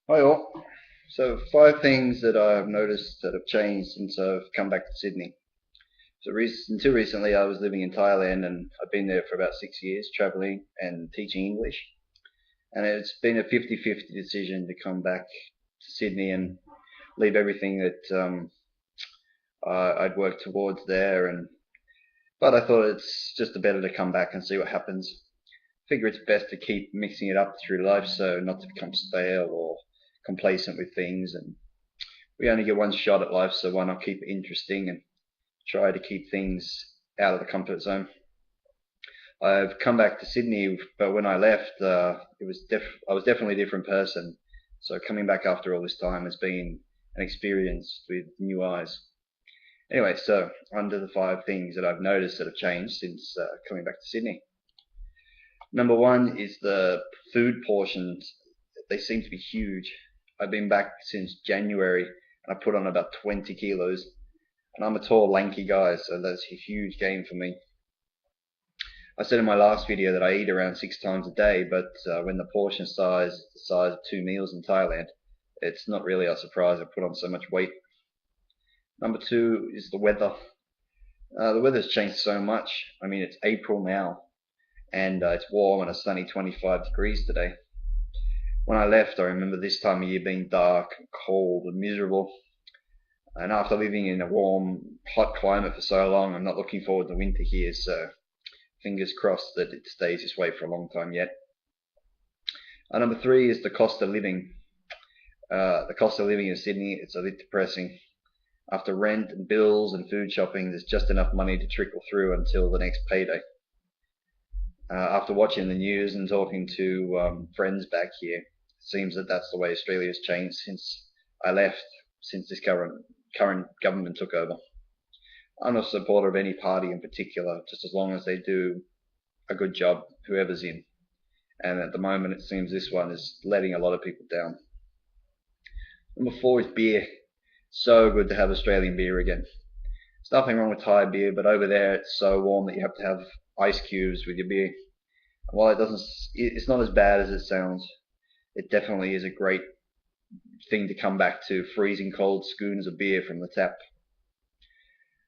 Hi all. So 5 things that I've noticed that have changed since I've come back to Sydney. So until recently I was living in Thailand and I've been there for about 6 years traveling and teaching English. And it's been a 50-50 decision to come back to Sydney and leave everything that I'd worked towards there. But I thought it's just better to come back and see what happens. Figure it's best to keep mixing it up through life so not to become stale or complacent with things, and we only get one shot at life, so why not keep it interesting and try to keep things out of the comfort zone. I've come back to Sydney, but when I left, I was definitely a different person. So coming back after all this time has been an experience with new eyes. Anyway, so under the 5 things that I've noticed that have changed since coming back to Sydney. Number one is the food portions. They seem to be huge. I've been back since January and I put on about 20 kilos. And I'm a tall, lanky guy, so that's a huge gain for me. I said in my last video that I eat around 6 times a day, but when the portion size is the size of 2 meals in Thailand, it's not really a surprise I put on so much weight. Number two is the weather. The weather's changed so much. I mean, it's April now, and it's warm and a sunny 25 degrees today. When I left, I remember this time of year being dark, cold, and miserable. And after living in a warm, hot climate for so long, I'm not looking forward to winter here, so fingers crossed that it stays this way for a long time yet. Number three is the cost of living. The cost of living in Sydney, it's a bit depressing. After rent and bills and food shopping, there's just enough money to trickle through until the next payday. After watching the news and talking to friends back here, it seems that that's the way Australia's changed since I left, since this current government took over. I'm not a supporter of any party in particular, just as long as they do a good job, whoever's in. And at the moment, it seems this one is letting a lot of people down. Number four is beer. So good to have Australian beer again. There's nothing wrong with Thai beer, but over there it's so warm that you have to have ice cubes with your beer. While it's not as bad as it sounds. It definitely is a great thing to come back to, freezing cold schoons of beer from the tap.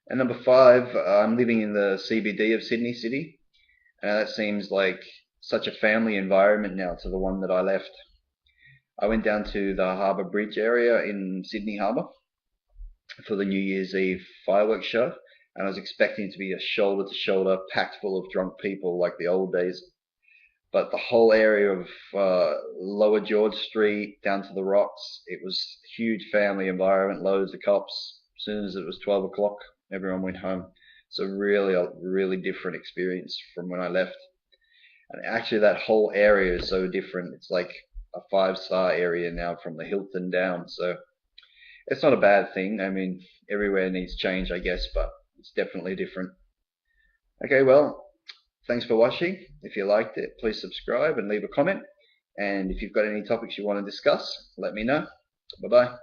And number five, I'm living in the CBD of Sydney City. That seems like such a family environment now to the one that I left. I went down to the Harbour Bridge area in Sydney Harbour for the New Year's Eve fireworks show, and I was expecting it to be a shoulder to shoulder packed full of drunk people like the old days. But the whole area of Lower George Street down to the Rocks, it was a huge family environment, loads of cops. As soon as it was 12 o'clock, everyone went home. So really a really different experience from when I left. And actually that whole area is so different. It's like a 5-star area now from the Hilton down. So it's not a bad thing. I mean, everywhere needs change, I guess, but it's definitely different. Okay, well, thanks for watching. If you liked it, please subscribe and leave a comment. And if you've got any topics you want to discuss, let me know. Bye bye.